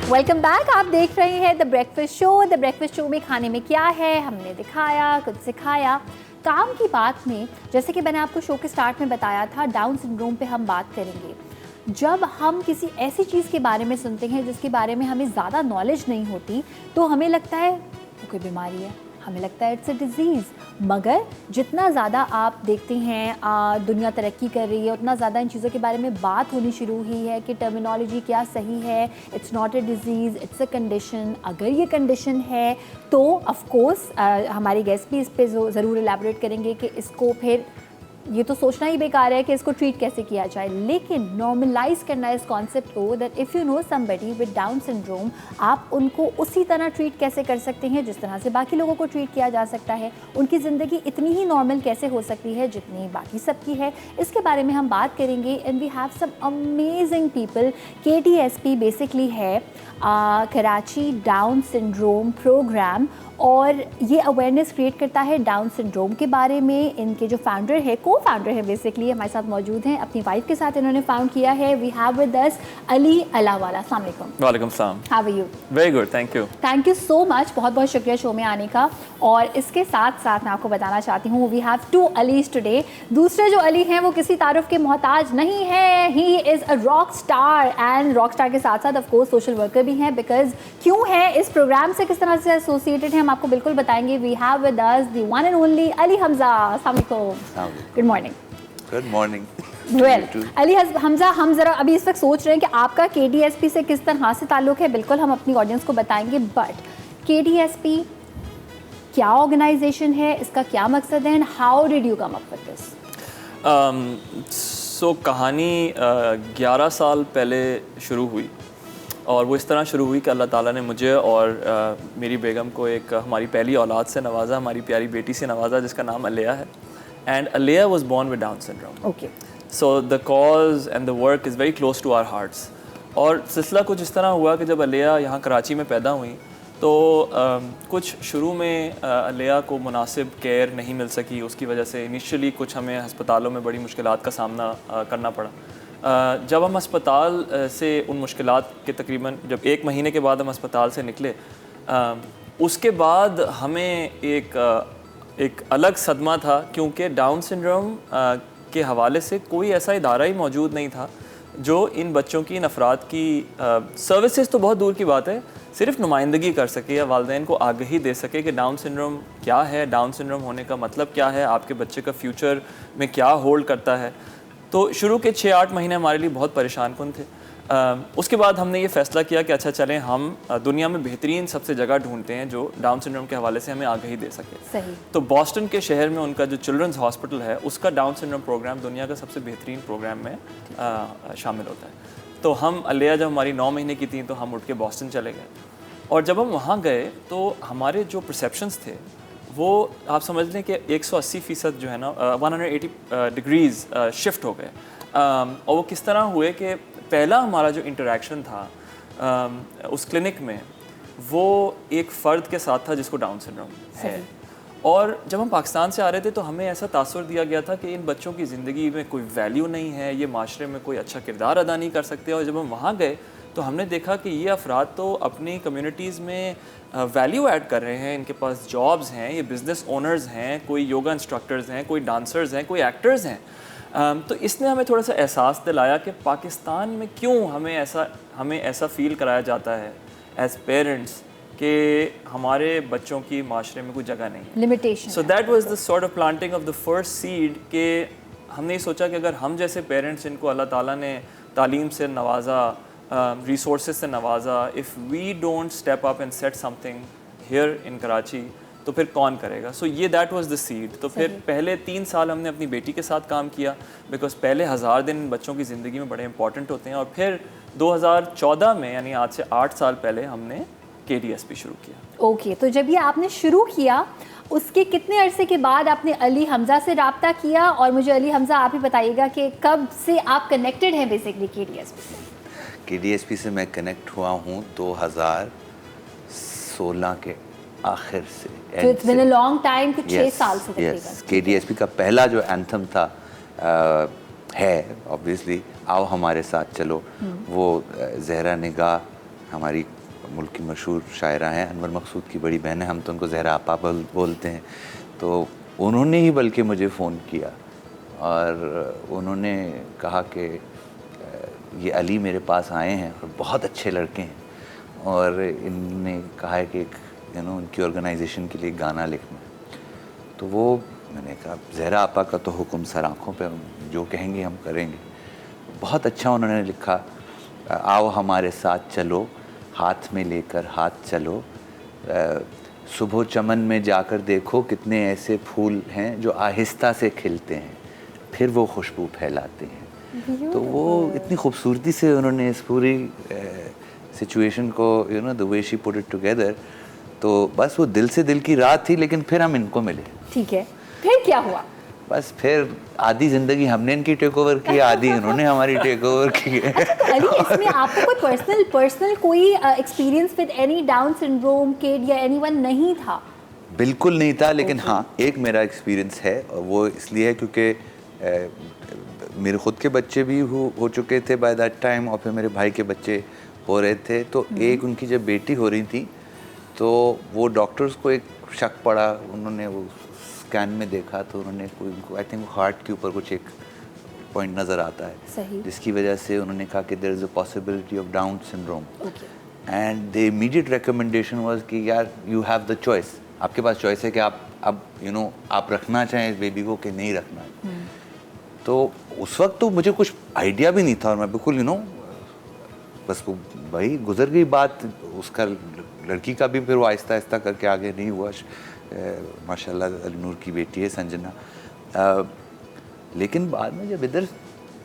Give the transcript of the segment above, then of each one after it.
Welcome back. आप देख रहे हैं the breakfast show. The breakfast show में खाने में क्या है, हमने दिखाया, कुछ सिखाया। काम की बात में, जैसे कि मैंने आपको शो के स्टार्ट में बताया था, डाउन सिंड्रोम पे हम बात करेंगे। जब हम किसी ऐसी चीज़ के बारे में सुनते हैं जिसके बारे में हमें ज़्यादा नॉलेज नहीं होती, तो हमें लगता है वो कोई बीमारी है, हमें लगता है इट्स अ डिज़ीज़। मगर जितना ज़्यादा आप देखते हैं दुनिया तरक्की कर रही है, उतना ज़्यादा इन चीज़ों के बारे में बात होनी शुरू हुई है कि टर्मिनोलॉजी क्या सही है। It's not a disease, it's a condition. अगर ये कंडीशन है तो ऑफ कोर्स हमारे गेस्ट भी इस पे ज़रूर एलैबोरेट करेंगे कि इसको फिर ये तो सोचना ही बेकार है कि इसको ट्रीट कैसे किया जाए, लेकिन नॉर्मलाइज करना इस कॉन्सेप्ट को that if you know somebody with Down syndrome, आप उनको उसी तरह ट्रीट कैसे कर सकते हैं जिस तरह से बाकी लोगों को ट्रीट किया जा सकता है। उनकी ज़िंदगी इतनी ही नॉर्मल कैसे हो सकती है जितनी बाकी सबकी है, इसके बारे में हम बात करेंगे। And we have some amazing people. KDSP basically है कराची डाउन सिंड्रोम प्रोग्राम, और ये अवेयरनेस क्रिएट करता है डाउन सिंड्रोम के बारे में। इनके जो फाउंडर है, को फाउंडर है बेसिकली, हमारे साथ मौजूद हैं। अपनी वाइफ के साथ इन्होंने फाउंड किया है। We have with us Ali Alawala. अस्सलाम वालेकुम। वालेकुम सलाम। How are you? Very good, thank you. Thank you so much, बहुत बहुत शुक्रिया शो में आने का। और इसके साथ साथ मैं आपको बताना चाहती हूँ, वी हैव 2 अलीज टुडे। दूसरे जो अली हैं वो किसी तारुफ के मोहताज नहीं है। He is a rock star, and rock star के साथ साथ ऑफ कोर्स सोशल वर्कर भी हैं। बिकॉज क्यों है, इस प्रोग्राम से किस तरह से एसोसिएटेड हैं, हम आपको बिल्कुल बताएंगे। We have with us the one and only Ali Hamza. अस्सलाम वालेकुम। Good morning. Good morning. Well Ali Hamza, हम ज़रा अभी इस वक्त सोच रहे हैं कि आपका KDSP से किस तरह से ताल्लुक़ है। बिल्कुल हम अपनी ऑडियंस को बताएंगे, बट KDSP क्या ऑर्गेनाइजेशन है, इसका क्या मकसद है, and how did you come up with this? So कहानी 11 साल पहले शुरू हुई, और वो इस तरह शुरू हुई कि अल्लाह ताला ने मुझे और मेरी बेगम को एक हमारी पहली औलाद से नवाजा, हमारी प्यारी बेटी से नवाजा, जिसका नाम अलिया है। And Alia was born with Down syndrome. Okay. So the cause and the work is very close to our hearts. और सिलसिला कुछ इस तरह हुआ कि जब अलिया यहाँ कराची में पैदा हुई तो कुछ शुरू में अलिया को मुनासिब केयर नहीं मिल सकी। उसकी वजह से इनिशियली कुछ हमें हस्पतालों में बड़ी मुश्किलात का सामना करना पड़ा। जब हम अस्पताल से उन मुश्किलात के तकरीबन जब 1 महीने के बाद हम अस्पताल से निकले, उसके बाद हमें एक अलग सदमा था, क्योंकि डाउन सिंड्रोम के हवाले से कोई ऐसा इदारा ही मौजूद नहीं था जो इन बच्चों की, इन अफराद की सर्विसेज तो बहुत दूर की बात है, सिर्फ नुमाइंदगी कर सके या वालिदैन को आगही दे सके कि डाउन सिंड्रोम क्या है, डाउन सिंड्रोम होने का मतलब क्या है, आपके बच्चे का फ्यूचर में क्या होल्ड करता है। तो शुरू के 6-8 महीने हमारे लिए बहुत परेशान कुन थे। उसके बाद हमने ये फ़ैसला किया कि अच्छा चलें, हम दुनिया में बेहतरीन सबसे जगह ढूंढते हैं जो डाउन सिंड्रोम के हवाले से हमें आगाही दे सके। सही। तो बॉस्टन के शहर में उनका जो चिल्ड्रंस हॉस्पिटल है, उसका डाउन सिंड्रोम प्रोग्राम दुनिया का सबसे बेहतरीन प्रोग्राम में शामिल होता है। तो हम अलिया जब हमारी 9 महीने की थी तो हम उठ के बॉस्टन चले गए, और जब हम वहाँ गए तो हमारे जो परसेप्शंस थे वो आप समझ लें कि 180% जो है ना 180 डिग्रीज़ शिफ्ट हो गए। और वो किस तरह हुए कि पहला हमारा जो इंटरेक्शन था उस क्लिनिक में, वो एक फ़र्द के साथ था जिसको डाउन सिंड्रोम है। और जब हम पाकिस्तान से आ रहे थे तो हमें ऐसा तासुर दिया गया था कि इन बच्चों की ज़िंदगी में कोई वैल्यू नहीं है, ये माशरे में कोई अच्छा किरदार अदा नहीं कर सकते। और जब हम वहाँ गए तो हमने देखा कि ये अफराद तो अपनी कम्युनिटीज़ में वैल्यू ऐड कर रहे हैं, इनके पास जॉब्स हैं, ये बिज़नेस ओनर्स हैं, कोई योगा इंस्ट्रक्टर्स हैं, कोई डांसर्स हैं, कोई एक्टर्स हैं। तो इसने हमें थोड़ा सा एहसास दिलाया कि पाकिस्तान में क्यों हमें ऐसा फ़ील कराया जाता है एज पेरेंट्स कि हमारे बच्चों की माशरे में कोई जगह नहीं है, limitation. So that was the sort of planting of the first seed कि हमने ये सोचा कि अगर हम जैसे पेरेंट्स, इनको अल्लाह ताला ने तालीम से नवाजा, रिसोर्सेज से नवाजा, if we don't step up and set something here in Karachi, तो फिर कौन करेगा। सो ये दैट वाज द सीड। तो फिर पहले 3 साल हमने अपनी बेटी के साथ काम किया, बिकॉज पहले 1000 दिन बच्चों की ज़िंदगी में बड़े इंपॉर्टेंट होते हैं। और फिर 2014 में, यानी आज से 8 साल पहले, हमने KDSP शुरू किया। ओके। तो जब ये आपने शुरू किया, उसके कितने अरसे के बाद आपने अली हमजा से रब्ता किया? और मुझे अली हमजा आप ही बताइएगा कि कब से आप कनेक्टेड हैं बेसिकली KDSP से? KDSP से मैं कनेक्ट हुआ हूँ 2016 के आखिर से। So it's been a long time, कुछ 6 साल से तकरीबन। KDSP का पहला जो एंथम था है ऑब्वियसली आओ हमारे साथ चलो, वो जहरा निगाह हमारी मुल्क की मशहूर शायरा हैं, अनवर मकसूद की बड़ी बहन है, हम तो उनको ज़हरा आपा बोलते हैं। तो उन्होंने ही बल्कि मुझे फ़ोन किया और उन्होंने कहा कि ये अली मेरे पास आए हैं और बहुत अच्छे लड़के हैं और इनने कहा है कि उनकी ऑर्गेनाइजेशन के लिए गाना लिखना। तो वो मैंने कहा ज़हरा आपा का तो हुक्म सर आँखों पे, जो कहेंगे हम करेंगे। बहुत अच्छा उन्होंने लिखा, आओ हमारे साथ चलो, हाथ में लेकर हाथ चलो, सुबह चमन में जाकर देखो कितने ऐसे फूल हैं जो आहिस्ता से खिलते हैं, फिर वो खुशबू फैलाते हैं। तो वो इतनी खूबसूरती से उन्होंने इस पूरी सिचुएशन को the way she put it together, तो बस वो दिल से दिल की रात थी। लेकिन फिर हम इनको मिले। ठीक है, फिर क्या हुआ? बस फिर आधी ज़िंदगी हमने इनकी टेक ओवर की, आधी इन्होंने हमारी टेक ओवर की। अली, इसमें आपको कोई पर्सनल कोई experience with any down syndrome kid या एनीवन नहीं था? बिल्कुल नहीं था, लेकिन हाँ एक मेरा एक्सपीरियंस है और वो इसलिए है क्योंकि मेरे ख़ुद के बच्चे भी हो चुके थे बाय दैट टाइम, और फिर मेरे भाई के बच्चे हो रहे थे। तो एक उनकी जब बेटी हो रही थी तो वो डॉक्टर्स को एक शक पड़ा, उन्होंने वो स्कैन में देखा तो उन्होंने कोई उनको आई थिंक हार्ट के ऊपर कुछ एक पॉइंट नज़र आता है, सही, जिसकी वजह से उन्होंने कहा कि there is a possibility of Down syndrome. And the immediate recommendation was कि यार यू हैव द चॉइस, आपके पास चॉइस है कि आप अब आप रखना चाहें इस बेबी को कि नहीं रखना है। तो उस वक्त तो मुझे कुछ आइडिया भी नहीं था और मैं बिल्कुल बस वो भाई गुजर गई बात, उसका लड़की का भी फिर वो आहिस्ता आहिस्ता करके आगे नहीं हुआ। माशाल्लाह अलीनूर की बेटी है संजना। लेकिन बाद में जब इधर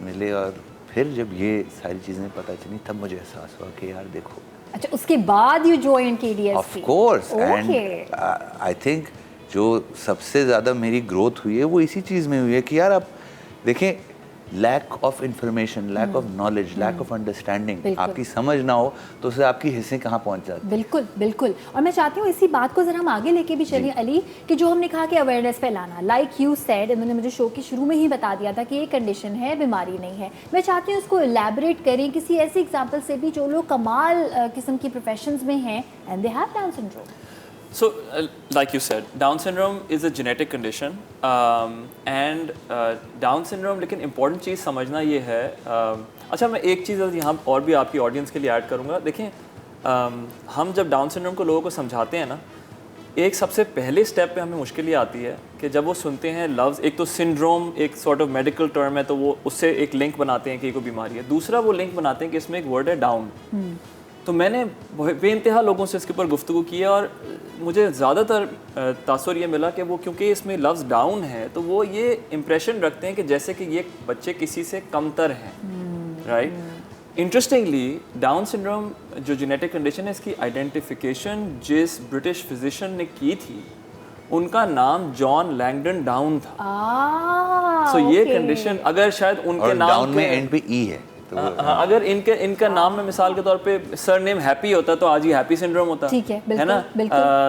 मिले और फिर जब ये सारी चीज़ें पता चली, तब मुझे एहसास हुआ कि यार देखो। अच्छा, उसके बाद you join KDSP? Of course, and I think जो सबसे ज़्यादा मेरी ग्रोथ हुई है वो इसी चीज़ में हुई है कि यार आप देखें, lack of information, lack of knowledge, lack of understanding, आपकी समझ ना हो तो उससे आपकी हिस्से कहाँ पहुँच जाती है। बिल्कुल बिल्कुल। और मैं चाहती हूँ इसी बात को ज़रा हम आगे लेके भी चलिए अली, कि जो हमने कहा कि अवेयरनेस फैलाना, लाइक यू सेड, इन्होंने मुझे शो के शुरू में ही बता दिया था कि ये कंडीशन है, बीमारी नहीं है। मैं चाहती हूँ उसको एलैबोरेट करें किसी ऐसी एग्जाम्पल से भी जो लोग कमाल किस्म की प्रोफेशंस में हैं and they have Down syndrome. So, like you said, Down syndrome is a genetic condition, and Down syndrome, लेकिन important चीज़ समझना ये है, अच्छा मैं एक चीज़ यहाँ और भी आपकी ऑडियंस के लिए ऐड करूँगा। देखें, हम जब डाउन सिंड्रोम को लोगों को समझाते हैं ना, एक सबसे पहले स्टेप पे हमें मुश्किल ये आती है कि जब वो सुनते हैं लफ्ज़, एक तो सिंड्रोम एक सॉर्ट ऑफ मेडिकल टर्म है, तो वो उससे एक लिंक बनाते हैं कि कोई बीमारी है। दूसरा वो लिंक बनाते हैं कि इसमें एक वर्ड है डाउन। तो मैंने बेइंतहा लोगों से इसके ऊपर गुफ्तगू की है और मुझे ज़्यादातर तासुर ये मिला कि वो क्योंकि इसमें लफ्ज़ डाउन है तो वो ये इम्प्रेशन रखते हैं कि जैसे कि ये बच्चे किसी से कमतर हैं, राइट। इंटरेस्टिंगली डाउन सिंड्रोम जो जेनेटिक कंडीशन है, इसकी आइडेंटिफिकेशन जिस ब्रिटिश फिजिशियन ने की थी उनका नाम जॉन लैंगडन डाउन था। सो ये कंडीशन अगर शायद उनके नाम डाउन में एंड पे ई है, हाँ, अगर इनका नाम में मिसाल के तौर पे सरनेम हैप्पी होता तो आज ही हैप्पी सिंड्रोम होता, ठीक है, बिल्कुल, है ना।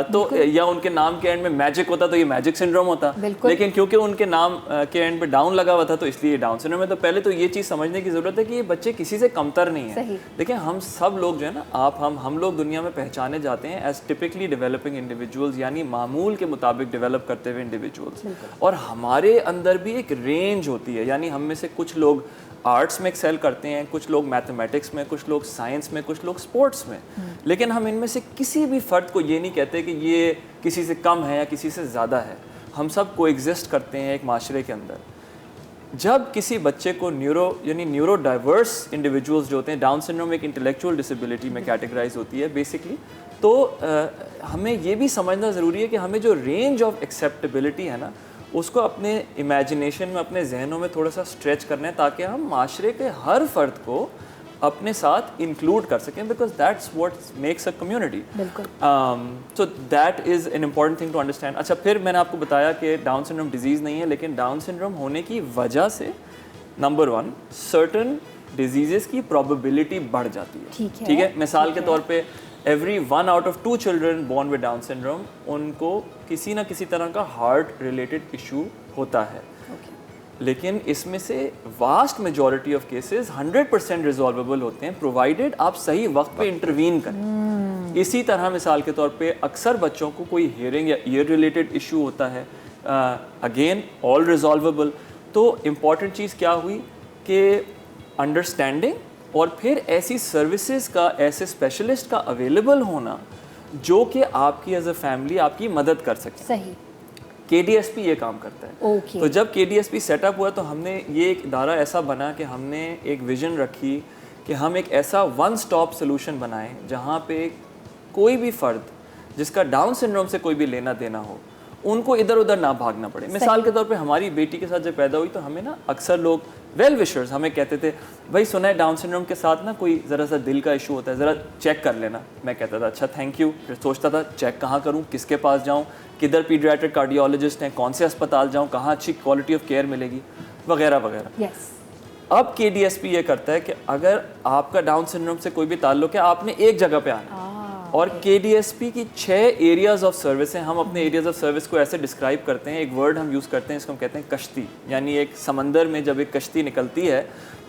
तो बिल्कुल। या उनके नाम के एंड में मैजिक होता तो ये मैजिक सिंड्रोम होता, लेकिन क्योंकि उनके नाम के एंड पे डाउन लगा हुआ था तो इसलिए डाउन सिंड्रोम है। तो पहले तो ये चीज़ समझने की जरूरत है कि ये बच्चे किसी से कमतर नहीं है। देखिए, हम सब लोग जो है ना, हम लोग दुनिया में पहचाने जाते हैं एज टिपिकली डेवलपिंग इंडिविजुअल्स, यानी मामूल के मुताबिक डेवलप करते हुए इंडिविजुअल्स। और हमारे अंदर भी एक रेंज होती है, यानी हम में से कुछ लोग आर्ट्स में एक्सेल करते हैं, कुछ लोग मैथमेटिक्स में, कुछ लोग साइंस में, कुछ लोग स्पोर्ट्स में। लेकिन हम इनमें से किसी भी फ़र्द को ये नहीं कहते कि ये किसी से कम है या किसी से ज़्यादा है। हम सब कोएग्जिस्ट करते हैं एक माशरे के अंदर। जब किसी बच्चे को न्यूरो डाइवर्स इंडिविजुअल्स जो होते हैं, डाउन सिंड्रोम एक इंटेलेक्चुअल डिसेबिलिटी में कैटेगराइज होती है बेसिकली, तो हमें ये भी समझना ज़रूरी है कि हमें जो रेंज ऑफ एक्सेप्टेबिलिटी है ना, उसको अपने इमेजिनेशन में, अपने जहनों में थोड़ा सा स्ट्रेच करना है ताकि हम माशरे के हर फर्द को अपने साथ इंक्लूड कर सकें, because that's what makes a community. So that is an important thing to understand. अच्छा, फिर मैंने आपको बताया कि डाउन सिंड्रोम डिजीज़ नहीं है, लेकिन डाउन सिंड्रोम होने की वजह से नंबर 1 सर्टन डिजीज़ की प्रोबेबिलिटी बढ़ जाती है। ठीक है, मिसाल के तौर पे every 1 out of 2 children born with Down syndrome, उनको किसी ना किसी तरह का हार्ट रिलेटेड इशू होता है। लेकिन इसमें से वास्ट मेजॉरिटी ऑफ केसेस 100% रिजॉल्वेबल होते हैं, प्रोवाइडेड आप सही वक्त पे इंटरवीन करें। इसी तरह मिसाल के तौर पे अक्सर बच्चों को कोई हेयरिंग या ईयर रिलेटेड इशू होता है, अगेन ऑल रिजॉल्वेबल। तो इम्पॉर्टेंट चीज़ क्या हुई कि अंडरस्टैंडिंग और फिर ऐसी सर्विसेज का, ऐसे स्पेशलिस्ट का अवेलेबल होना जो कि आपकी एज अ फैमिली आपकी मदद कर सके। सही। KDSP ये काम करता है। ओके। तो जब KDSP सेटअप हुआ तो हमने ये एक इदारा ऐसा बना कि हमने एक विजन रखी कि हम एक ऐसा वन स्टॉप सोल्यूशन बनाएं जहाँ पे कोई भी फ़र्द जिसका डाउन सिंड्रोम से कोई भी लेना देना हो, उनको इधर उधर ना भागना पड़े। मिसाल के तौर पे हमारी बेटी के साथ जब पैदा हुई तो हमें ना अक्सर लोग वेल विशर्स हमें कहते थे, भाई सुना है डाउन सिंड्रोम के साथ ना कोई ज़रा सा दिल का इशू होता है, ज़रा चेक कर लेना। मैं कहता था अच्छा थैंक यू। फिर सोचता था चेक कहाँ करूँ, किसके पास जाऊँ, किधर पीडियाट्रिक कार्डियोलॉजिस्ट हैं, कौन से अस्पताल जाऊँ, कहाँ अच्छी क्वालिटी ऑफ केयर मिलेगी, वगैरह वगैरह। यस। अब KDSP ये करता है कि अगर आपका डाउन सिंड्रोम से कोई भी ताल्लुक है, आपने एक जगह पे आना है। और KDSP की 6 एरियाज ऑफ सर्विस हैं। हम अपने एरियाज ऑफ सर्विस को ऐसे डिस्क्राइब करते हैं, एक वर्ड हम यूज़ करते हैं, इसको हम कहते हैं कश्ती। यानी एक समंदर में जब एक कश्ती निकलती है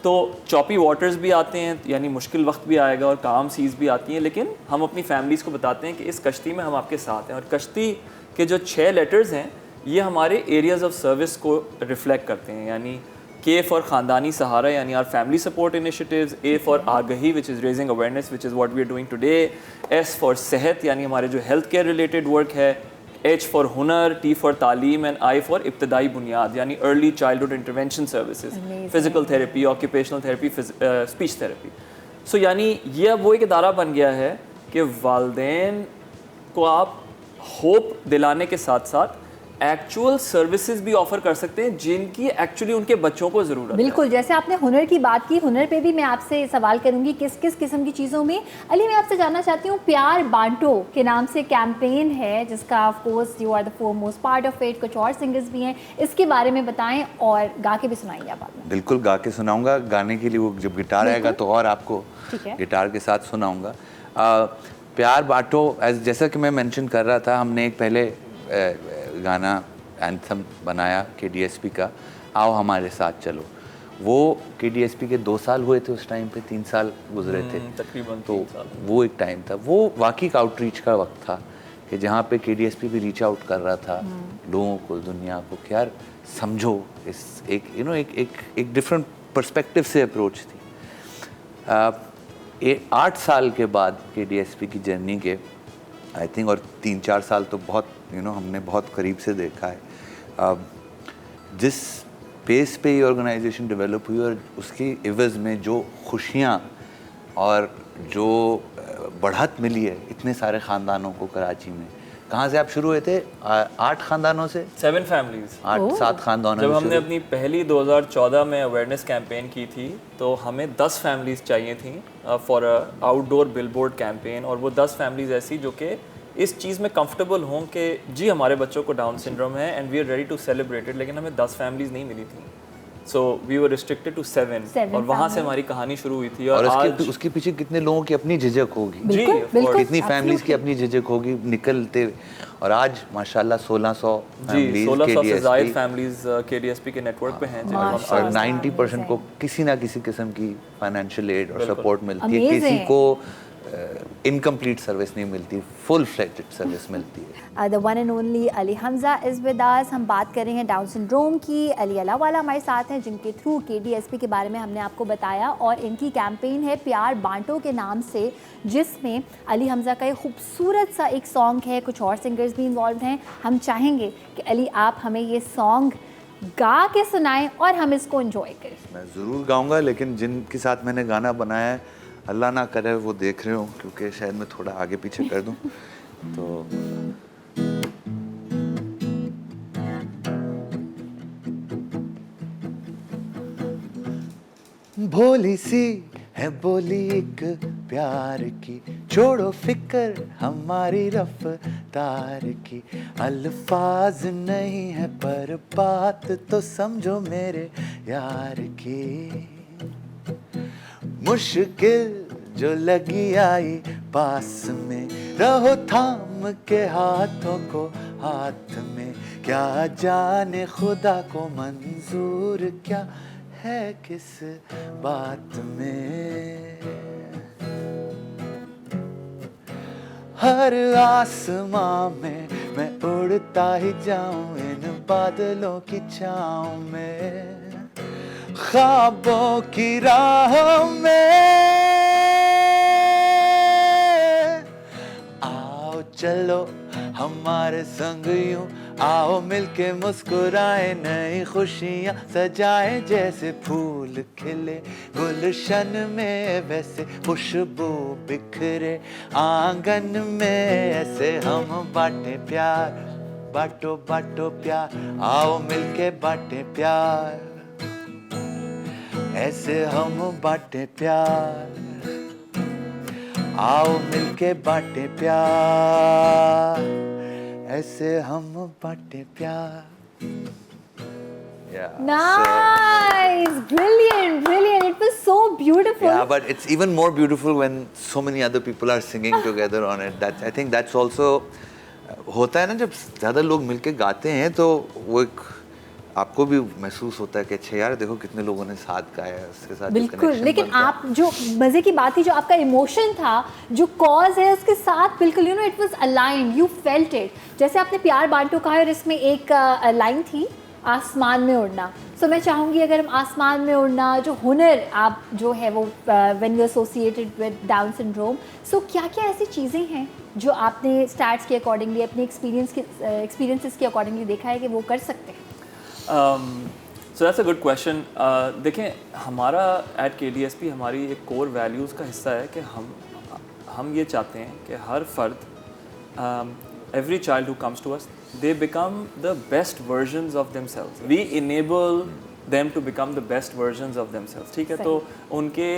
तो चॉपी वाटर्स भी आते हैं, यानी मुश्किल वक्त भी आएगा, और काम सीज़ भी आती हैं, लेकिन हम अपनी फैमिलीज़ को बताते हैं कि इस कश्ती में हम आपके साथ हैं। और कश्ती के जो 6 लेटर्स हैं ये हमारे एरियाज ऑफ सर्विस को रिफ्लेक्ट करते हैं। यानी K फॉर ख़ानदानी सहारा, यानी our family support initiatives, A for आगही which is raising awareness which is what we are doing today, S for सेहत यानी हमारे जो हेल्थ केयर रिलेटेड वर्क है, H फॉर हुनर, T फॉर तालीम एंड I फॉर इब्तदाई बुनियाद यानी early childhood intervention services, physical therapy, occupational therapy, speech therapy. So यानी ये अब वो एक इदारा बन गया है कि वालदैन को आप होप दिलाने के साथ साथ एक्चुअल सर्विसेज भी ऑफर कर सकते हैं जिनकी एक्चुअली उनके बच्चों को ज़रूरत है। बिल्कुल, जैसे आपने हुनर की बात की, हुनर पे भी मैं आपसे सवाल करूंगी किस किस किस्म की चीज़ों में। अली, मैं आपसे जानना चाहती हूँ, प्यार बांटो के नाम से कैंपेन है जिसका of course you are the foremost part of it, कुछ और सिंगर्स भी हैं, इसके बारे में बताएं और गा के भी सुनाइए आप बाद में। बिल्कुल गा के सुनाऊंगा। गाने के लिए वो जब गिटार आएगा तो और आपको गिटार के साथ सुनाऊंगा। प्यार बांटो जैसा कि मैं मेंशन कर रहा था, हमने एक पहले गाना एंथम बनाया KDSP का, आओ हमारे साथ चलो। वो KDSP के 2 साल हुए थे उस टाइम पे, 3 साल गुजरे थे तकरीबन। तो वो एक टाइम था, वो वाकई आउटरीच का वक्त था कि जहाँ पे KDSP भी रीच आउट कर रहा था लोगों को, दुनिया को, कि यार समझो इस एक डिफरेंट पर्सपेक्टिव से अप्रोच थी। 8 साल के बाद KDSP की जर्नी के आई थिंक, और 3-4 साल तो बहुत हमने बहुत करीब से देखा है जिस पेस पे ये ऑर्गेनाइजेशन डेवलप हुई और उसकी इवज़ में जो खुशियाँ और जो बढ़त मिली है इतने सारे ख़ानदानों को कराची में। कहाँ से आप शुरू हुए थे? 8 ख़ानदानों से, 7 फैमिलीज, 8-7 ख़ानदानों। जब हमने अपनी पहली 2014 में अवेयरनेस कैंपेन की थी तो हमें 10 फैमिलीज चाहिए थी फॉर आउटडोर बिलबोर्ड कैंपेन, और वो 10 फैमिलीज ऐसी जो कि इस चीज़ में कंफर्टेबल हों कि जी हमारे बच्चों को डाउन सिंड्रोम है and we are ready to celebrate it, लेकिन हमें 10 फैमिलीज नहीं मिली थी। So we were restricted to 7 और वहाँ से हमारी कहानी शुरू हुई थी। और आज उसके पीछे कितने लोगों की अपनी झिझक होगी, जी, कितनी फैमिलीज की अपनी झिझक होगी निकलते, और आज माशाल्लाह 1600 से ज़ायद फैमिलीज KDSP के नेटवर्क पे हैं, और 90% को किसी ना किसी किस्म की फाइनेंशियल एड और सपोर्ट मिलती है। किसी को इनकम्प्लीट सर्विस नहीं मिलती, फुल फ्लेज्ड सर्विस मिलती है। The one and only Ali Hamza is with us. हम बात कर रहे हैं डाउन सिंड्रोम की। अली अलावाला हमारे साथ हैं जिनके थ्रू KDSP के बारे में हमने आपको बताया, और इनकी कैंपेन है प्यार बांटो के नाम से, जिसमें अली हमज़ा का एक खूबसूरत सा एक सॉन्ग है, कुछ और सिंगर्स भी इन्वॉल्व हैं। हम चाहेंगे कि अली आप हमें ये सॉन्ग गा के सुनाएं और हम इसको एंजॉय करें। मैं ज़रूर गाऊंगा, लेकिन जिनके साथ मैंने गाना बनाया है अल्लाह ना करे वो देख रहे हो, क्योंकि शायद मैं थोड़ा आगे पीछे कर दूं तो भोली सी है बोली एक प्यार की, छोड़ो फिक्र हमारी रफ्तार की, अल्फाज नहीं है पर बात तो समझो मेरे यार की। मुश्किल जो लगी आई पास में, रहो थाम के हाथों को हाथ में, क्या जाने खुदा को मंजूर क्या है किस बात में। हर आसमां में मैं उड़ता ही जाऊं इन बादलों की छाँव में, ख्वाबों की राह में। आओ चलो हमारे संग यूं, आओ मिलके मुस्कुराए, नई खुशियां सजाए, जैसे फूल खिले गुलशन में वैसे खुशबू बिखरे आंगन में, ऐसे हम बांटे प्यार, बांटो बांटो प्यार, आओ मिलके बांटे प्यार, ऐसे हम बांटे प्यार, आओ मिलके बांटे प्यार, ऐसे हम बांटे प्यार। Yeah. Nice, brilliant, brilliant. It was so beautiful. Yeah, but it's even more beautiful when so many other people are singing together on it. I think that's also होता है ना, जब ज़्यादा लोग मिलके गाते हैं तो वो एक आपको भी महसूस होता है कि अच्छा यार देखो कितने लोगों ने साथ गाया, उसके साथ बिल्कुल। लेकिन आप जो मज़े की बात थी, जो आपका इमोशन था, जो कॉज है उसके साथ बिल्कुल you know it was aligned, you felt it. जैसे आपने प्यार बांटो कहा और इसमें एक लाइन थी आसमान में उड़ना। सो मैं चाहूँगी अगर हम आसमान में उड़ना जो हुनर आप जो है वो when you associated with Down syndrome, so क्या क्या ऐसी चीज़ें हैं जो आपने स्टैट्स के अकॉर्डिंगली अपने एक्सपीरियंसेस के अकॉर्डिंगली देखा है कि वो कर सकते हैं? So that's a good question. देखें, हमारा एट KDSP हमारी एक कोर वैल्यूज़ का हिस्सा है कि हम ये चाहते हैं कि हर फर्द, every child who comes to us, they become the best versions of themselves. We enable them to become the best versions of themselves. ठीक है, तो उनके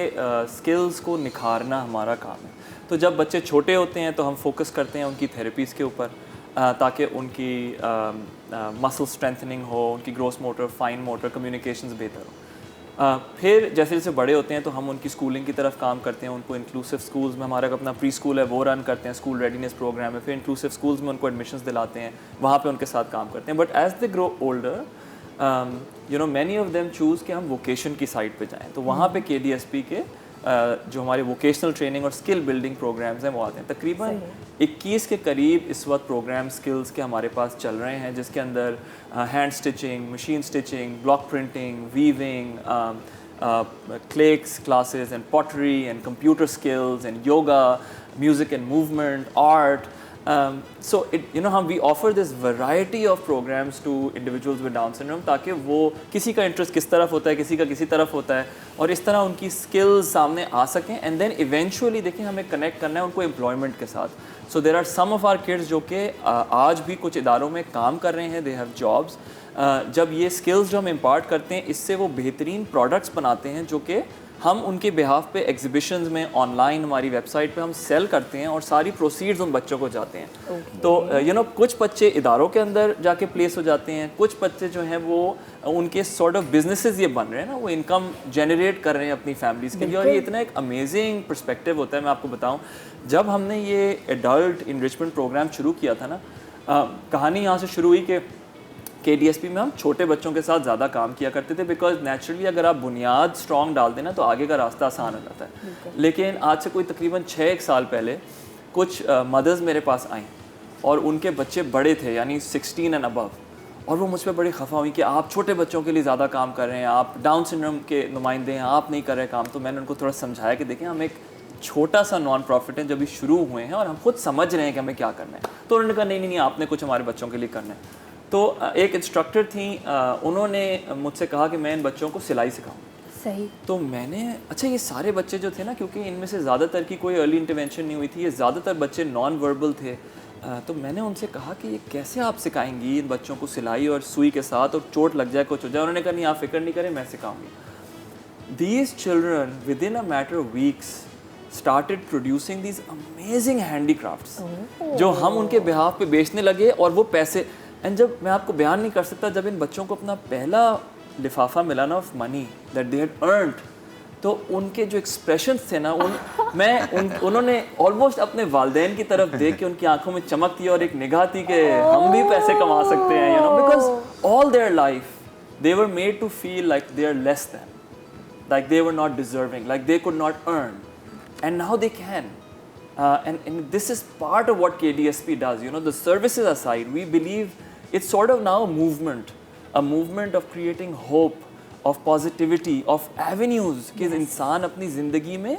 skills को निखारना हमारा काम है। तो जब बच्चे छोटे होते हैं तो हम फोकस करते हैं उनकी थेरेपीज़ के ऊपर, ताकि उनकी मसल स्ट्रेंथनिंग हो, उनकी gross motor, fine motor, communications बेहतर हो। फिर जैसे जैसे बड़े होते हैं तो हम उनकी स्कूलिंग की तरफ काम करते हैं, उनको इंक्लूसिव स्कूल्स में, हमारा अपना प्री स्कूल है वो रन करते हैं, स्कूल रेडीनेस प्रोग्राम है, फिर इंक्लूसिव स्कूल्स में उनको एडमिशन्स दिलाते हैं, वहाँ पे उनके साथ काम करते हैं। But as they grow older, you know many of them choose कि हम वोकेशन की साइड पे जाएं, तो वहाँ पे KDSP के जो हमारे वोकेशनल ट्रेनिंग और स्किल बिल्डिंग प्रोग्राम्स हैं वो आते हैं। तकरीबन 21 के करीब इस वक्त प्रोग्राम स्किल्स के हमारे पास चल रहे हैं, जिसके अंदर hand stitching, machine stitching, block printing, weaving, क्लेक्स classes and pottery and computer skills and yoga, music and movement, art. So we offer this variety of programs to individuals with Down syndrome, ताकि वो किसी का interest किस तरफ होता है, किसी का किसी तरफ होता है, और इस तरह उनकी स्किल्स सामने आ सकें, एंड देन इवेंचुअली देखिए हमें कनेक्ट करना है उनको एम्प्लॉयमेंट के साथ। So there are some of our kids जो कि आज भी कुछ इदारों में काम कर रहे हैं, दे हैव जॉब्स। जब ये स्किल्स जो हम इम्पार्ट करते हैं, इससे वो बेहतरीन प्रोडक्ट्स बनाते हैं जो कि हम उनके बिहाफ पे एग्जीबिशंस में, ऑनलाइन हमारी वेबसाइट पे हम सेल करते हैं, और सारी प्रोसीड्स उन बच्चों को जाते हैं। तो कुछ बच्चे इदारों के अंदर जाके प्लेस हो जाते हैं, कुछ बच्चे जो हैं वो उनके सॉर्ट ऑफ बिजनेसेस ये बन रहे हैं ना, वो इनकम जनरेट कर रहे हैं अपनी फैमिलीज़ के लिए, और ये इतना एक अमेजिंग पर्सपेक्टिव होता है। मैं आपको बताऊँ, जब हमने ये एडल्ट इनरिचमेंट प्रोग्राम शुरू किया था ना, कहानी यहाँ से शुरू हुई कि KDSP में हम छोटे बच्चों के साथ ज़्यादा काम किया करते थे, बिकॉज नेचुरली अगर आप बुनियाद स्ट्रॉन्ग डाल देना तो आगे का रास्ता आसान हो जाता है। लेकिन आज से कोई तकरीबन 6 साल पहले कुछ मदर्स मेरे पास आईं और उनके बच्चे बड़े थे, यानी 16 एंड अबव, और वो मुझ पर बड़ी खफा हुई कि आप छोटे बच्चों के लिए ज़्यादा काम कर रहे हैं, आप डाउन सिंड्रोम के नुमाइंदे हैं, आप नहीं कर रहे काम। तो मैंने उनको थोड़ा समझाया कि देखें, हम एक छोटा सा नॉन प्रॉफिट है, जब भी शुरू हुए हैं और हम खुद समझ रहे हैं कि हमें क्या करना है। तो उन्होंने कहा नहीं, आपने कुछ हमारे बच्चों के लिए करना है। तो एक इंस्ट्रक्टर थी, उन्होंने मुझसे कहा कि मैं इन बच्चों को सिलाई सिखाऊं। सही। तो मैंने, अच्छा ये सारे बच्चे जो थे ना, क्योंकि इनमें से ज़्यादातर की कोई अर्ली इंटरवेंशन नहीं हुई थी, ये ज़्यादातर बच्चे नॉन वर्बल थे, तो मैंने उनसे कहा कि ये कैसे आप सिखाएंगी इन बच्चों को सिलाई और सुई के साथ, और चोट लग जाए, कुछ हो जाए। उन्होंने कहा नहीं, आप फिक्र नहीं करें, मैं सिखाऊंगी। These children within a matter of weeks started producing these amazing handicrafts, जो हम उनके बिहाफ पे बेचने लगे, और वो पैसे, एंड जब मैं आपको बयान नहीं कर सकता, जब इन बच्चों को अपना पहला लिफाफा मिला ना of money that they had earned, तो उनके जो एक्सप्रेशंस थे ना, उन्होंने ऑलमोस्ट अपने वालिदैन की तरफ देख के उनकी आंखों में चमक थी और एक निगाह थी कि हम भी पैसे कमा सकते हैं, because all their life they were made to feel like they are less than, like they were not deserving, like they could not earn, and now they can, and this is part of what KDSP does. You know, the services aside, we believe it's sort of now a movement of creating hope, of positivity, of avenues कि इंसान अपनी ज़िंदगी में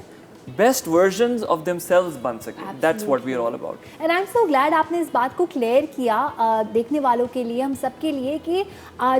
best versions of themselves बन सके. That's what we are all about. And I'm so glad आपने इस बात को क्लियर किया देखने वालों के लिए, हम सब के लिए, कि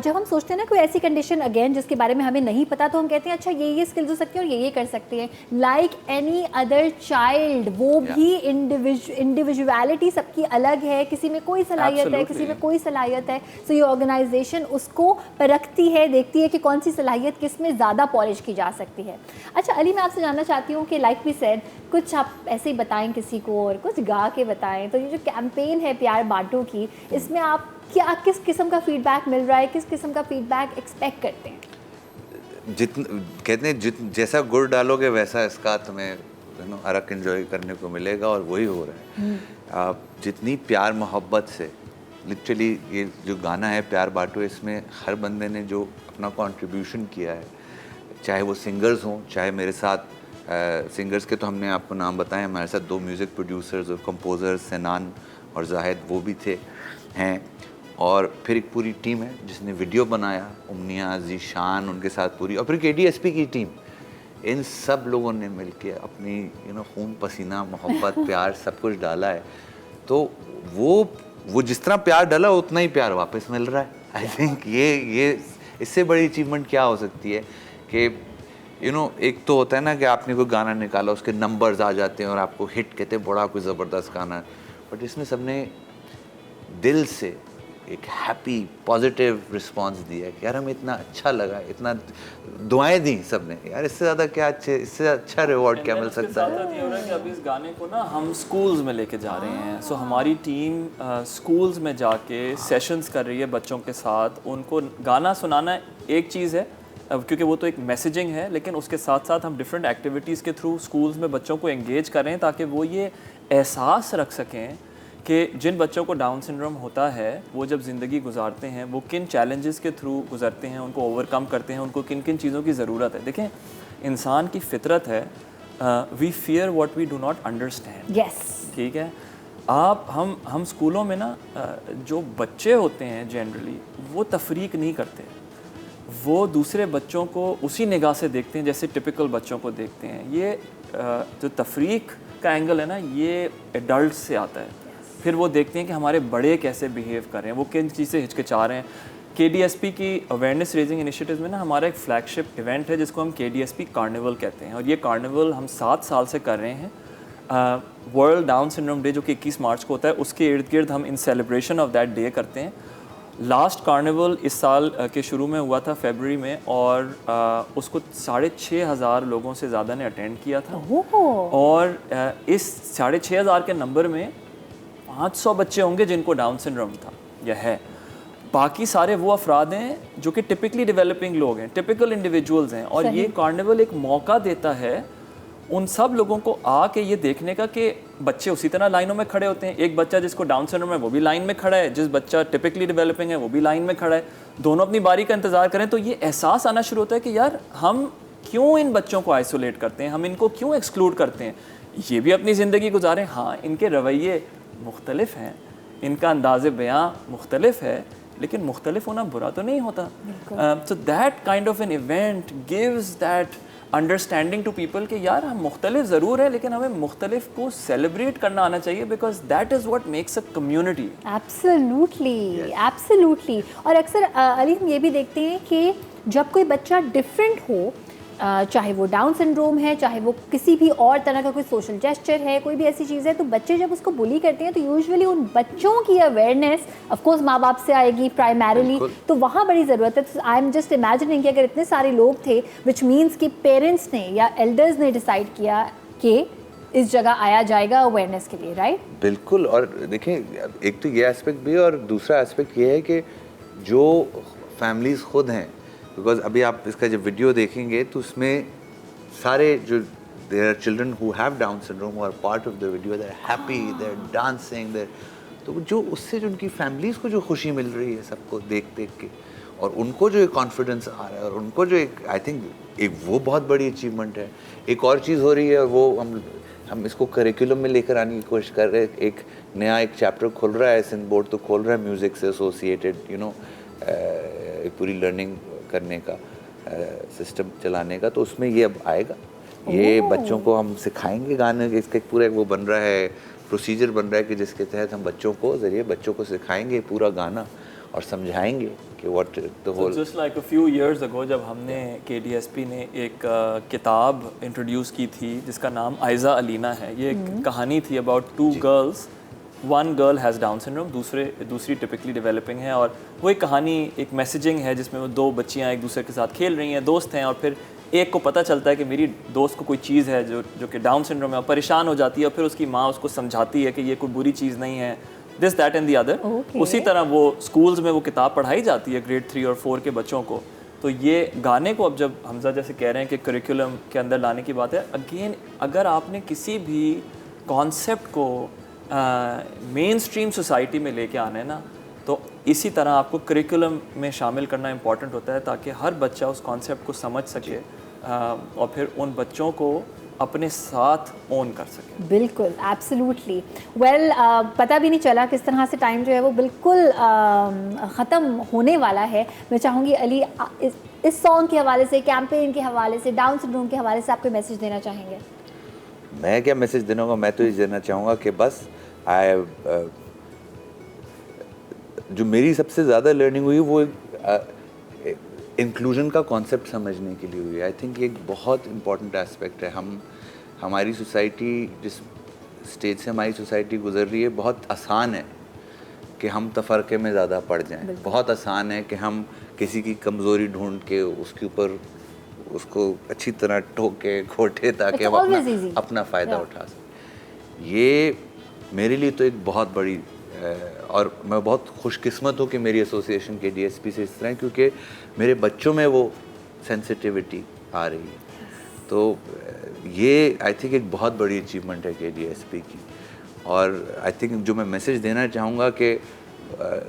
जब हम सोचते हैं ना कोई ऐसी कंडीशन अगेन जिसके बारे में हमें नहीं पता, तो हम कहते हैं अच्छा ये स्किल्स हो सकती हैं और ये कर सकते हैं. लाइक एनी अदर चाइल्ड, वो भी इंडिविजुअलिटी सबकी अलग है, किसी में कोई सलाहियत है, किसी में कोई सलाहियत है. सो ये ऑर्गेनाइजेशन उसको परखती है, देखती है कि कौन सी सलाहियत किस में ज़्यादा पॉलिश की जा सकती है. अच्छा अली, मैं आपसे जानना चाहती हूँ कि लाइक वी सेड, कुछ आप ऐसे ही बताएं किसी को और कुछ गा के बताएं. तो ये जो कैंपेन है प्यार बांटो की, इसमें आप क्या किस किस्म का फीडबैक मिल रहा है, किस किस्म का फीडबैक एक्सपेक्ट करते हैं? कहते हैं जैसा गुड़ डालोगे वैसा इसका तुम्हें अरक एंजॉय करने को मिलेगा, और वही हो रहा है. आप जितनी प्यार मोहब्बत से, लिटरली ये जो गाना है प्यार बांटो, इसमें हर बंदे ने जो अपना कंट्रीब्यूशन किया है, चाहे वो सिंगर्स हों, चाहे मेरे साथ सिंगर्स के तो हमने आपको नाम बताए, हमारे साथ 2 म्यूज़िक प्रोड्यूसर्स और कंपोजर्स, सनान और जाहिद, वो भी हैं. और फिर एक पूरी टीम है जिसने वीडियो बनाया, उमनिया, जीशान, उनके साथ पूरी, और फिर KDSP की टीम. इन सब लोगों ने मिलके अपनी खून पसीना मोहब्बत प्यार सब कुछ डाला है. तो वो जिस तरह प्यार डाला उतना ही प्यार वापस मिल रहा है. आई थिंक ये इससे बड़ी अचीवमेंट क्या हो सकती है कि एक तो होता है ना कि आपने कोई गाना निकाला, उसके नंबर्स आ जाते हैं और आपको हिट कहते हैं, बड़ा कोई ज़बरदस्त गाना है. बट इसमें सबने दिल से एक हैप्पी पॉजिटिव रिस्पांस दिया कि यार हमें इतना अच्छा लगा, इतना दुआएं दी सबने. यार इससे ज़्यादा क्या इससे अच्छा रिवॉर्ड क्या मिल सकता है. ये हो रहा है कि अभी इस गाने को ना हम स्कूल्स में लेके जा रहे हैं. सो हमारी टीम स्कूल्स में जाके सेशंस कर रही है बच्चों के साथ. उनको गाना सुनाना एक चीज़ है, क्योंकि वो तो एक मैसेजिंग है, लेकिन उसके साथ साथ हम डिफरेंट एक्टिविटीज़ के थ्रू स्कूल्स में बच्चों को एंगेज कर रहे हैं ताकि वो ये एहसास रख सकें कि जिन बच्चों को डाउन सिंड्रोम होता है वो जब ज़िंदगी गुजारते हैं वो किन चैलेंजेस के थ्रू गुजरते हैं, उनको ओवरकम करते हैं, उनको किन किन चीज़ों की ज़रूरत है. देखें, इंसान की फितरत है we fear what we do not understand. Yes, ठीक है. हम स्कूलों में ना जो बच्चे होते हैं जनरली वो तफरीक नहीं करते, वो दूसरे बच्चों को उसी निगाह से देखते हैं जैसे टिपिकल बच्चों को देखते हैं. ये जो तफरीक का एंगल है ना, ये एडल्ट से आता है. फिर वो देखते हैं कि हमारे बड़े कैसे बिहेव कर रहे हैं, वो किन चीज़ से हिचकिचा रहे हैं. KDSP की अवेयरनेस रेजिंग इनिशिएटिव में ना हमारा एक फ्लैगशिप इवेंट है जिसको हम KDSP कार्निवल कहते हैं. और ये कार्निवल हम 7 साल से कर रहे हैं. वर्ल्ड डाउन सिंड्रोम डे जो कि 21 मार्च को होता है, उसके इर्द गिर्द हम इन सेलिब्रेशन ऑफ दैट डे करते हैं. लास्ट कार्निवल इस साल के शुरू में हुआ था फरवरी में, और उसको 6,500 लोगों से ज़्यादा ने अटेंड किया था. और इस 6,500 के नंबर में 500 बच्चे होंगे जिनको डाउन सिंड्रोम था या है. बाकी सारे वो अफराद हैं जो कि टिपिकली डेवलपिंग लोग हैं, टिपिकल इंडिविजुअल्स हैं. और ये कार्निवल एक मौका देता है उन सब लोगों को आके ये देखने का कि बच्चे उसी तरह लाइनों में खड़े होते हैं. एक बच्चा जिसको डाउन सिंड्रोम है वो भी लाइन में खड़ा है, जिस बच्चा टिपिकली डेवलपिंग है वो भी लाइन में खड़ा है. दोनों अपनी बारी का इंतज़ार करें. तो ये एहसास आना शुरू होता है कि यार हम क्यों इन बच्चों को आइसोलेट करते हैं, हम इनको क्यों एक्सक्लूड करते हैं. ये भी अपनी ज़िंदगी गुजारें. हाँ, इनके रवैये मुख्तलिफ हैं, इनका अंदाज़े बयां मुख्तलिफ है, लेकिन मुख्तलिफ होना बुरा तो नहीं होता. So that kind of an event gives that understanding to people कि यार हम मुख्तलिफ ज़रूर है लेकिन हमें मुख्तलिफ को सेलिब्रेट करना आना चाहिए, because that is what makes a community. Absolutely, absolutely. और अक्सर अली हम ये भी देखते हैं कि जब कोई बच्चा डिफरेंट हो, चाहे वो डाउन सिंड्रोम है, चाहे वो किसी भी और तरह का कोई सोशल जेस्चर है, कोई भी ऐसी चीज़ है, तो बच्चे जब उसको बुली करते हैं तो यूजुअली उन बच्चों की अवेयरनेस ऑफ कोर्स माँ बाप से आएगी प्राइमरीली. तो वहाँ बड़ी ज़रूरत है. तो आई एम जस्ट इमेजिनिंग कि अगर इतने सारे लोग थे, विच मीन्स कि पेरेंट्स ने या एल्डर्स ने डिसाइड किया कि इस जगह आया जाएगा अवेयरनेस के लिए, राइट? बिल्कुल. और देखें, एक तो ये एस्पेक्ट भी, और दूसरा एस्पेक्ट ये है कि जो फैमिलीज़ खुद हैं, बिकॉज अभी आप इसका जब वीडियो देखेंगे तो उसमें सारे जो there are children who have Down syndrome are part of the video, they are happy, they are dancing, they. तो जो उससे जो उनकी फैमिलीज़ को जो खुशी मिल रही है सबको देख देख के, और उनको जो एक कॉन्फिडेंस आ रहा है, और उनको जो एक, आई थिंक एक वो बहुत बड़ी अचीवमेंट है. एक और चीज़ हो रही है, और वो हम हम इसको करिकुलम में लेकर आने की कोशिश कर रहे हैं। एक नया एक चैप्टर खुल रहा है, सिंध बोर्ड तो खोल रहा है म्यूज़िक से एसोसिएटेड एक पूरी लर्निंग करने का सिस्टम चलाने का, तो उसमें ये अब आएगा। ये बच्चों को हम सिखाएंगे गाने, इसका एक पूरा वो बन रहा है, प्रोसीजर बन रहा है कि जिसके तहत हम बच्चों को सिखाएंगे पूरा गाना और समझाएंगे कि what the whole. Just like a few years ago जब हमने KDSP ने एक किताब इंट्रोड्यूस की थी जिसका नाम आयज़ा अलीना है। ये एक कहानी थी about 2 girls, one girl has down syndrome, दूसरी टिपिकली डेवलपिंग है, और वो एक कहानी, एक मैसेजिंग है जिसमें वो 2 बच्चियाँ एक दूसरे के साथ खेल रही हैं, दोस्त हैं, और फिर एक को पता चलता है कि मेरी दोस्त को कोई चीज़ है जो कि डाउन सिंड्रोम है, और परेशान हो जाती है, और फिर उसकी माँ उसको समझाती है कि ये कोई बुरी चीज़ नहीं है, this that and the other. उसी तरह वो स्कूल्स में वो किताब पढ़ाई जाती है ग्रेड 3 और 4 के बच्चों को। तो ये गाने को अब जब हमजा जैसे कह रहे हैं कि करिकुलम के अंदर लाने की बात है, अगेन अगर आपने किसी भी कॉन्सेप्ट को मेन स्ट्रीम सोसाइटी में लेके आना है ना, तो इसी तरह आपको करिकुलम में शामिल करना इम्पॉर्टेंट होता है ताकि हर बच्चा उस कॉन्सेप्ट को समझ सके और फिर उन बच्चों को अपने साथ ओन कर सके। बिल्कुल, एब्सोल्युटली। वेल, पता भी नहीं चला किस तरह से टाइम जो है वो बिल्कुल ख़त्म होने वाला है। मैं चाहूँगी अली, इस सॉन्ग के हवाले से, कैंपेन के हवाले से, डाउन सिंड्रोम के हवाले से आप कोई मैसेज देना चाहेंगे? मैं क्या मैसेज देना होगा, मैं तो ये देना चाहूँगा कि बस जो मेरी सबसे ज़्यादा लर्निंग हुई वो इंक्लूजन का कॉन्सेप्ट समझने के लिए हुई। आई थिंक ये एक बहुत इम्पॉर्टेंट एस्पेक्ट है। हमारी सोसाइटी, जिस स्टेज से हमारी सोसाइटी गुजर रही है, बहुत आसान है कि हम तफरके में ज़्यादा पड़ जाएं। बहुत आसान है कि हम किसी की कमज़ोरी ढूंढ के उसके ऊपर उसको अच्छी तरह ठोके घोटे ताकि हम अपना फ़ायदा उठा सकें। ये मेरे लिए तो एक बहुत बड़ी और मैं बहुत खुशकिस्मत हूँ कि मेरी एसोसिएशन KDSP से इस तरह है, क्योंकि मेरे बच्चों में वो सेंसिटिविटी आ रही है। तो ये आई थिंक एक बहुत बड़ी अचीवमेंट है KDSP की। और आई थिंक जो मैं मैसेज देना चाहूँगा कि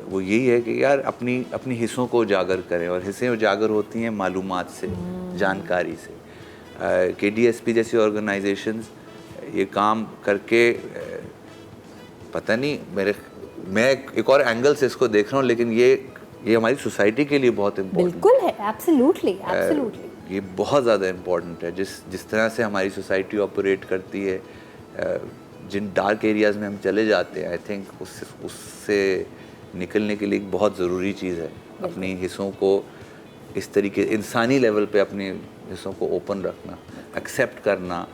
वो यही है कि यार अपनी हिस्सों को उजागर करें, और हिस्सें उजागर होती हैं मालूमात से, जानकारी से। KDSP जैसी ऑर्गेनाइजेशंस ये काम करके पता नहीं, मैं एक और एंगल से इसको देख रहा हूँ, लेकिन ये हमारी सोसाइटी के लिए बहुत इम्पोर्टेंट बिल्कुल है। Absolutely, absolutely. ये बहुत ज़्यादा इम्पोर्टेंट है। जिस तरह से हमारी सोसाइटी ऑपरेट करती है, जिन डार्क एरियाज़ में हम चले जाते हैं, आई थिंक उससे निकलने के लिए एक बहुत ज़रूरी चीज़ है अपनी हिस्सों को इस तरीके इंसानी लेवल पे अपने हिस्सों को ओपन रखना, एक्सेप्ट करना।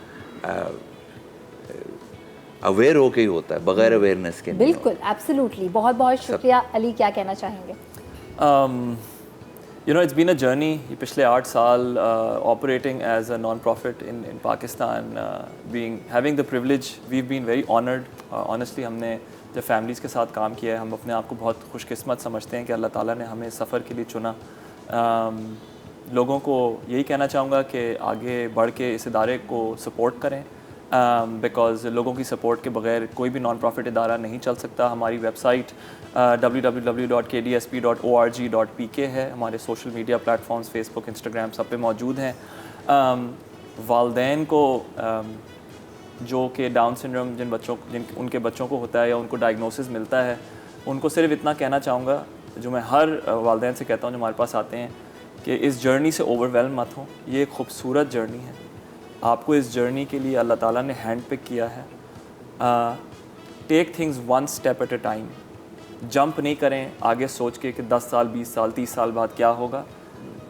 अवेयर होके ही होता है, बगैर अवेयरनेस के। बिल्कुल, एब्सोल्युटली। बहुत बहुत शुक्रिया। अली, क्या कहना चाहेंगे? You know, it's been a journey. ये पिछले 8 साल operating as a non-profit in Pakistan, having the privilege, we've been very honored. Honestly, हमने जब families के साथ काम किया है, हम अपने आप को बहुत खुशकिस्मत समझते हैं कि अल्लाह ताला ने हमें सफ़र के लिए चुना। लोगों को यही कहना चाहूँगा कि आगे बढ़ के इस इदारे को सपोर्ट करें, बिकॉज़ लोगों की सपोर्ट के बगैर कोई भी नॉन प्रॉफिट इदारा नहीं चल सकता। हमारी वेबसाइट www.kdsp.org.pk है। हमारे social media platforms Facebook, Instagram सब पे मौजूद हैं। वालदैन को जो कि डाउन सिंड्रोम उनके बच्चों को होता है या उनको डायग्नोसिस मिलता है, उनको सिर्फ इतना कहना चाहूँगा, जो मैं हर वालदैन से कहता हूँ जो हमारे पास आते हैं, कि इस जर्नी से ओवरवेल्म मत हो। ये एक खूबसूरत जर्नी है, आपको इस जर्नी के लिए अल्लाह ताला ने हैंड पिक किया है। Take things one step at a time. Jump नहीं करें आगे सोच के कि 10 साल 20 साल 30 साल बाद क्या होगा।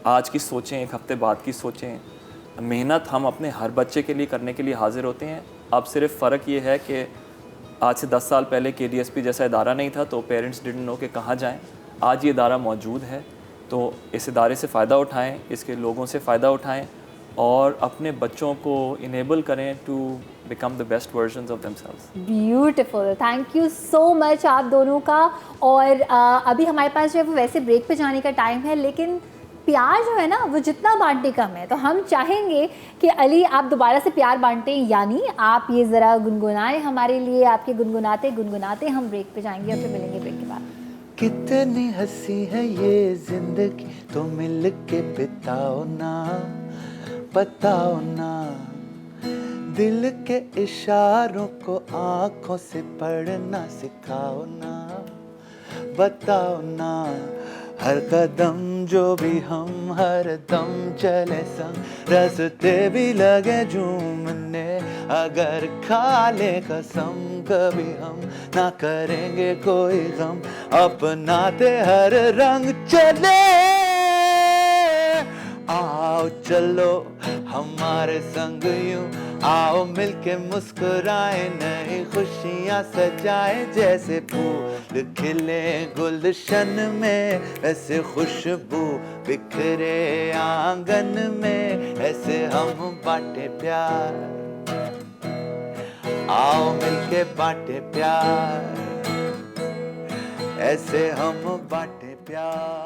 आज की सोचें, एक हफ्ते बाद की सोचें। मेहनत हम अपने हर बच्चे के लिए करने के लिए हाजिर होते हैं। अब सिर्फ फ़र्क ये है कि आज से 10 साल पहले KDSP जैसा इदारा नहीं था, तो पेरेंट्स डिडंट नो कि कहाँ जाएं। आज ये इदारा मौजूद है, तो इस इदारे से फ़ायदा उठाएं, इसके लोगों से फ़ायदा उठाएं और अपने बच्चों को इनेबल करें to become the best versions of themselves. Beautiful, thank you so much आप दोनों का। और अभी हमारे पास जो है वो वैसे ब्रेक पे जाने का टाइम है, लेकिन प्यार जो है ना वो जितना बांटने कम है, तो हम चाहेंगे कि अली आप दोबारा से प्यार बांटें, यानी आप ये ज़रा गुनगुनाएं हमारे लिए। आपके गुनगुनाते गुनगुनाते हम ब्रेक पे जाएंगे और फिर मिलेंगे ब्रेक के बाद। कितनी हंसी है ये जिंदगी, तो मिल के बिताओ ना, बताओ ना। दिल के इशारों को आंखों से पढ़ना सिखाओ ना, बताओ ना हर कदम जो भी हम हर दम चले संग, रास्ते भी लगे झूमने, अगर खा ले कसम कभी हम ना करेंगे कोई गम, अपनाते हर रंग चले। आओ चलो हमारे संग यूं, आओ मिलके मुस्कुराए, नई खुशियाँ सजाए, जैसे फूल खिले गुलशन में ऐसे खुशबू बिखरे आंगन में, ऐसे हम बांटे प्यार, आओ मिलके बांटे प्यार, ऐसे हम बांटे प्यार।